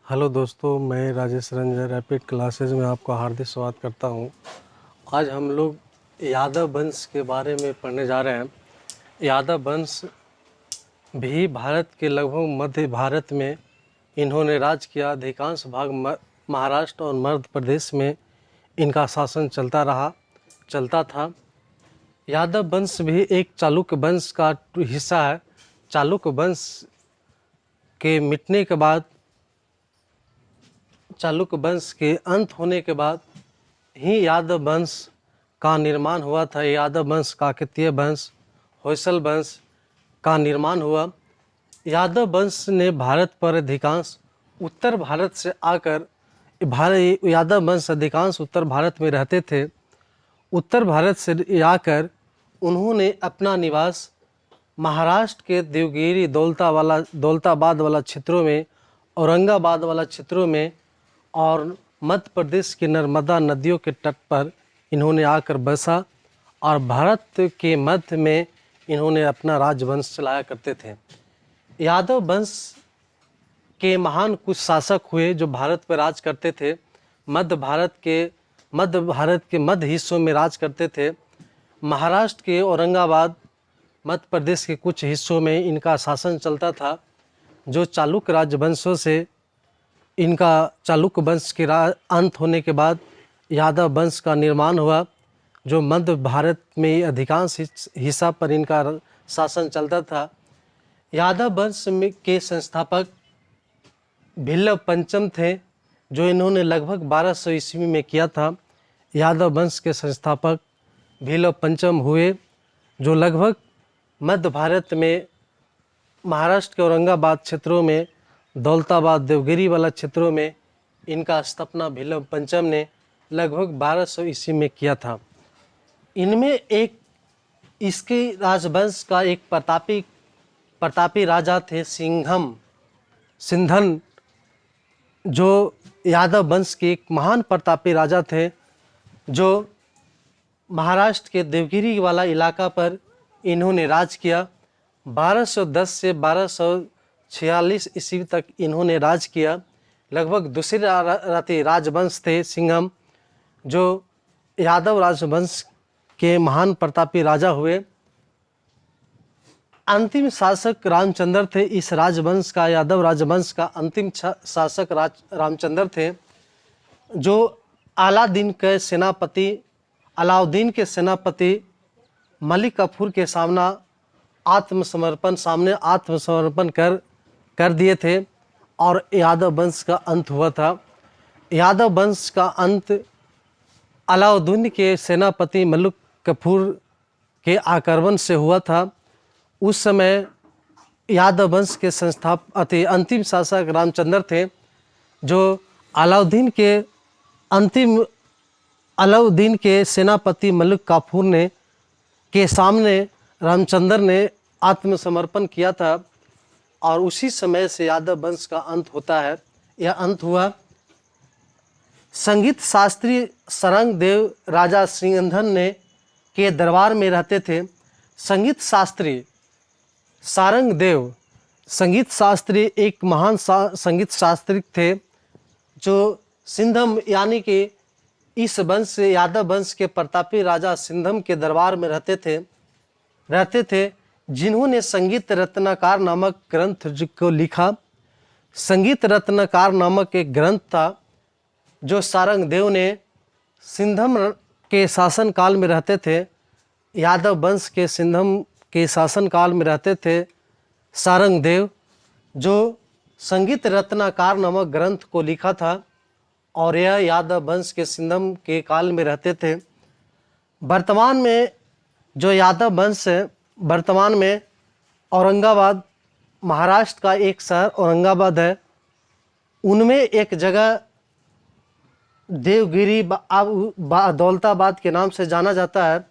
Hello दोस्तों, मैं Rajesh Ranjan rapid classes में आपका हार्दिक स्वागत करता हूं। आज हम लोग यादव वंश के बारे में पढ़ने जा रहे हैं। यादव वंश भी भारत के लगभग मध्य भारत में इन्होंने राज किया। अधिकांश भाग महाराष्ट्र और मध्य प्रदेश में इनका शासन चलता था। यादव वंश भी एक चालुक्य वंश का हिस्सा है। चालुक्य वंश के मिटने के बाद, चालुक्य वंश के अंत होने के बाद ही यादव वंश का निर्माण हुआ था। यादव वंश, काकतीय वंश, होयसल वंश का निर्माण हुआ। यादव वंश ने भारत पर अधिकांश उत्तर भारत से आकर यादव वंश अधिकांश उत्तर भारत में रहते थे। उत्तर भारत से आकर उन्होंने अपना निवास महाराष्ट्र के देवगिरी, दौलताबाद वाला क्षेत्रों में, औरंगाबाद वाला क्षेत्रों में और मध्य प्रदेश की नर्मदा नदियों के तट पर इन्होंने आकर बसा और भारत के मध्य में इन्होंने अपना राजवंश चलाया करते थे। यादव वंश के महान कुछ शासक हुए जो भारत पर राज करते थे। मध्य भारत के मध्य हिस्सों में राज करते थे। महाराष्ट्र के औरंगाबाद, मध्य प्रदेश के कुछ हिस्सों में इनका शासन चलता था। जो चालुक्य राजवंशों से इनका चालुक्य वंश के अंत होने के बाद यादव वंश का निर्माण हुआ, जो मध्य भारत में अधिकांश हिस्सा पर इनका शासन चलता था। यादव वंश के संस्थापक भिल्लव पंचम थे, जो इन्होंने लगभग 1200 ईस्वी में किया था। यादव वंश के संस्थापक भिल्लव पंचम हुए, जो लगभग मध्य भारत में महाराष्ट्र के औरंगाबाद क्षेत्रों में, दौलताबाद, देवगिरी वाला क्षेत्रों में इनका स्थापना भिल्लव पंचम ने लगभग 1200 ईस्वी में किया था। इनमें एक इसके राजवंश का एक प्रतापी राजा थे सिंधन, जो यादव वंश के एक महान प्रतापी राजा थे, जो महाराष्ट्र के देवगिरी वाला इलाका पर इन्होंने राज किया। 1210 से 1246 ईस्वी तक इन्होंने राज किया। लगभग दूसरे राजवंश थे सिंघम, जो यादव राजवंश के महान प्रतापी राजा हुए। अंतिम शासक रामचंद्र थे। इस राजवंश का, यादव राजवंश का अंतिम शासक रामचंद्र थे, जो अलाउद्दीन के सेनापति मलिक काफूर के सामने आत्मसमर्पण कर दिए थे और यादव वंश का अंत हुआ था। यादव वंश का अंत अलाउद्दीन के सेनापति मलिक काफूर के आक्रमण से हुआ था। उस समय यादव वंश के अंतिम शासक रामचंद्र थे, जो अलाउद्दीन के सेनापति मलिक काफूर के सामने रामचंद्र ने आत्मसमर्पण किया था और उसी समय से यादव वंश का अंत होता है। यह अंत हुआ। संगीत शास्त्री सारंग देव राजा सिंधन के दरबार में रहते थे। संगीत शास्त्री एक महान संगीत शास्त्री थे, जो सिंधम यानी कि इस वंश से, यादव वंश के प्रतापी राजा सिंधम के दरबार में रहते थे, जिन्होंने संगीत रत्नाकर नामक ग्रंथ को लिखा। संगीत रत्नाकर नामक एक ग्रंथ था, जो सारंग देव ने सिंधम के शासन काल में रहते थे। यादव वंश के सिंधम के शासन काल में रहते थे सारंग देव, जो संगीत रत्नाकर नामक ग्रंथ को लिखा था और यह यादव वंश के सिंधम के काल में रहते थे। वर्तमान में जो यादव वंश है, वर्तमान में औरंगाबाद, महाराष्ट्र का एक शहर औरंगाबाद है, उनमें एक जगह देवगिरी दौलताबाद के नाम से जाना जाता है।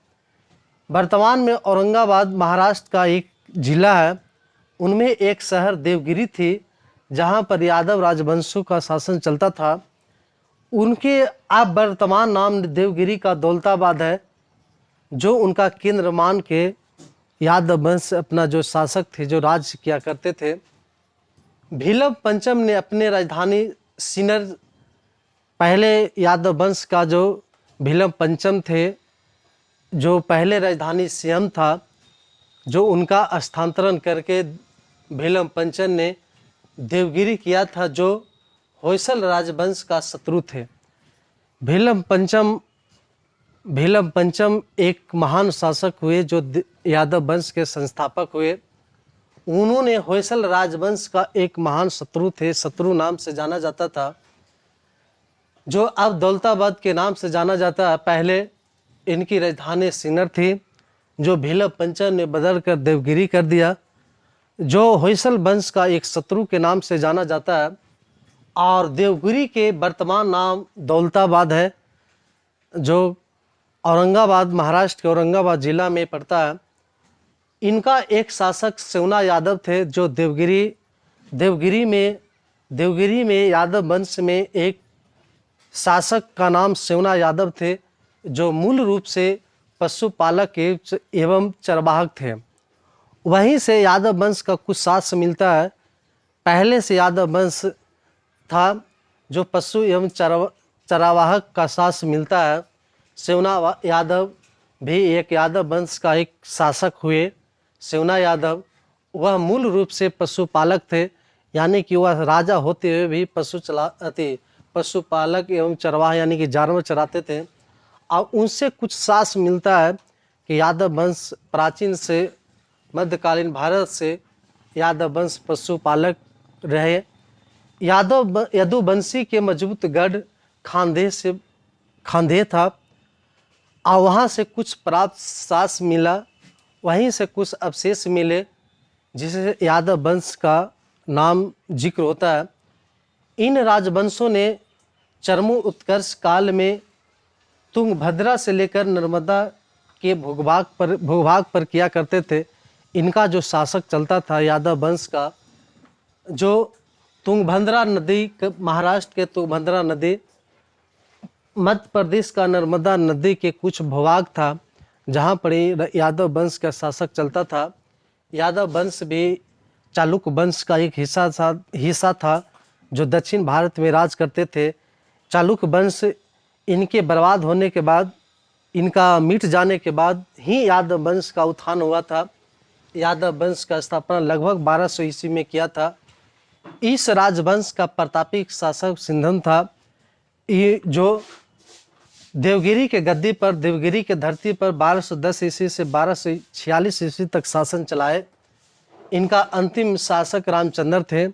वर्तमान में औरंगाबाद महाराष्ट्र का एक जिला है। उनमें एक शहर देवगिरी थी, जहां पर यादव राजवंशों का शासन चलता था। उनके अब वर्तमान नाम देवगिरी का दौलताबाद है, जो उनका केंद्र मान के यादव वंश अपना जो शासक थे, जो राज किया करते थे। भिल्लव पंचम ने अपने राजधानी सिनर पहले यादव वंश का जो भीलम पंचम थे, जो पहले राजधानी सियम था, जो उनका स्थानांतरण करके भीलम पंचम ने देवगिरी किया था, जो होयसल राजवंश का शत्रु थे। भीलम पंचम एक महान शासक हुए जो यादव वंश के संस्थापक हुए। उन्होंने होयसल राजवंश का एक महान शत्रु थे, शत्रु नाम से जाना जाता था, जो अब दौलताबाद के नाम से जाना जाता है। पहले इनकी राजधानी सिन्नर थी, जो भीलम पंचम ने बदल कर देवगिरी कर दिया, जो होयसल वंश का एक शत्रु के नाम से जाना जाता है। और देवगिरी के वर्तमान नाम दौलताबाद है, जो औरंगाबाद, महाराष्ट्र के औरंगाबाद जिला में पड़ता है। इनका एक शासक सेवना यादव थे, जो देवगिरी में यादव वंश में एक शासक का नाम सेवना यादव थे, जो मूल रूप से पशुपालक एवं चरवाहक थे। वहीं से यादव वंश का कुछ शासन मिलता है। पहले से यादव वंश था, जो पशु एवं चरावाहक का शासन मिलता है। सेवना यादव भी एक यादव वंश का एक शासक हुए। सेवना यादव वह मूल रूप से पशुपालक थे, यानी कि वह राजा होते हुए भी पशुपालक एवं चरवाह यानी कि जानवर चराते थे। और उनसे कुछ शासन मिलता है कि यादव वंश प्राचीन से मध्यकालीन भारत से यादव वंश पशुपालक रहे। यदुवंशी के मजबूत गढ़ खांधे था, और वहाँ से कुछ प्राप्त शासन मिला, वहीं से कुछ अवशेष मिले, जिसे यादव वंश का नाम जिक्र होता है। इन राजवंशों ने चरमो उत्कर्ष काल में तुंगभद्रा से लेकर नर्मदा के भूभाग पर किया करते थे। इनका जो शासक चलता था यादव वंश का, जो तुंगभद्रा नदी, महाराष्ट्र के तुंगभद्रा नदी, मध्य प्रदेश का नर्मदा नदी के कुछ भूभाग था, जहाँ पर यादव वंश का शासक चलता था। यादव वंश भी चालुक्य वंश का एक हिस्सा था, जो दक्षिण भारत में राज करते थे। चालुक्य वंश इनके बर्बाद होने के बाद, इनका मिट जाने के बाद ही यादव वंश का उत्थान हुआ था। यादव वंश का स्थापना लगभग 1200 ईस्वी में किया था। इस राजवंश का प्रतापी शासक सिंधन था, ये जो देवगिरी के गद्दी पर, देवगिरी के धरती पर 1210 ईस्वी से 1246 ईस्वी तक शासन चलाए। इनका अंतिम शासक रामचंद्र थे,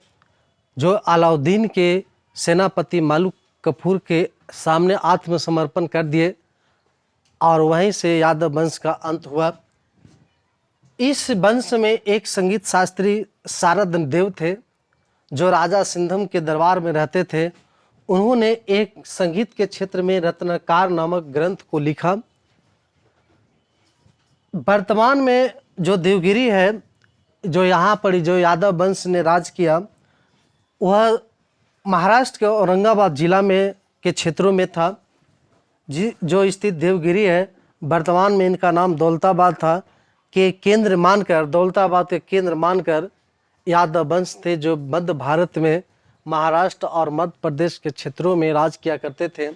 जो अलाउद्दीन के सेनापति मालिक कफूर के सामने आत्मसमर्पण कर दिए, और वहीं से यादव वंश का अंत हुआ। इस वंश में एक संगीत शास्त्री शारद देव थे, जो राजा सिंधम के दरबार में रहते थे। उन्होंने एक संगीत के क्षेत्र में रत्नाकर नामक ग्रंथ को लिखा। वर्तमान में जो देवगिरी है, जो यहाँ पर जो यादव वंश ने राज किया, वह महाराष्ट्र के औरंगाबाद जिला में के क्षेत्रों में था, जो स्थित देवगिरी है। वर्तमान में इनका नाम दौलताबाद था, के केंद्र मानकर, दौलताबाद के केंद्र मानकर यादव वंश थे, जो मध्य भारत में महाराष्ट्र और मध्य प्रदेश के क्षेत्रों में राज किया करते थे।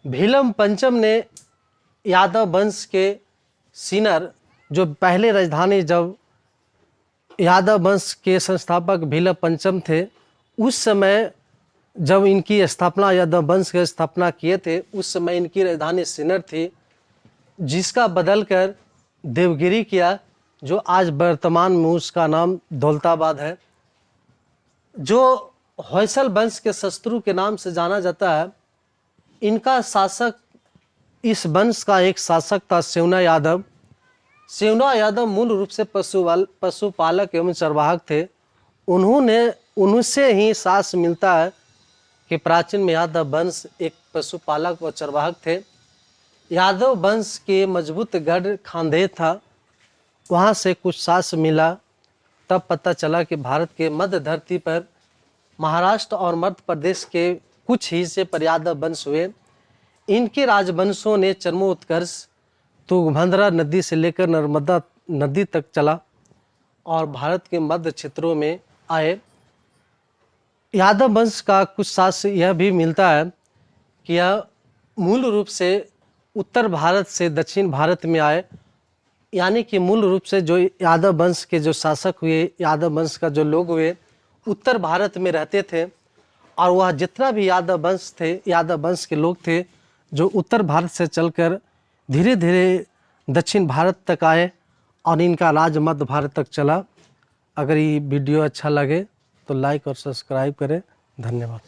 भीलम पंचम ने यादव वंश के सिनर, जो पहले राजधानी, जब यादव वंश के संस्थापक भीलम पंचम थे, उस समय जब इनकी स्थापना, यादव वंश की स्थापना किए थे, उस समय इनकी राजधानी सिन्नर थी, जिसका बदलकर देवगिरी किया, जो आज वर्तमान में उसका नाम दौलताबाद है। जो होयसल वंश के शत्रु के नाम से जाना जाता है, इनका शासक, इस वंश का एक शासक था सेवना यादव। सेवना यादव मूल रूप से पशुपालक एवं चरवाहक थे। उनसे ही शासन मिलता है कि प्राचीन में यादव वंश एक पशुपालक व चरवाहक थे। यादव वंश के मजबूत गढ़ खांधे था, वहाँ से कुछ शासन मिला। तब पता चला कि भारत के मध्य धरती पर महाराष्ट्र और मध्य प्रदेश के कुछ हिस्से पर यादव वंश हुए। इनके राजवंशों ने चरमोत्कर्ष तुंगभद्रा नदी से लेकर नर्मदा नदी तक चला और भारत के मध्य क्षेत्रों में आए। यादव वंश का कुछ साक्ष्य यह भी मिलता है कि यह मूल रूप से उत्तर भारत से दक्षिण भारत में आए, यानी कि मूल रूप से जो यादव वंश के जो शासक हुए, यादव वंश का जो लोग हुए, उत्तर भारत में रहते थे। और वह जितना भी यादव वंश थे, यादव वंश के लोग थे, जो उत्तर भारत से चलकर धीरे धीरे दक्षिण भारत तक आए और इनका राज मध्य भारत तक चला। अगर ये वीडियो अच्छा लगे तो लाइक और सब्सक्राइब करें। धन्यवाद।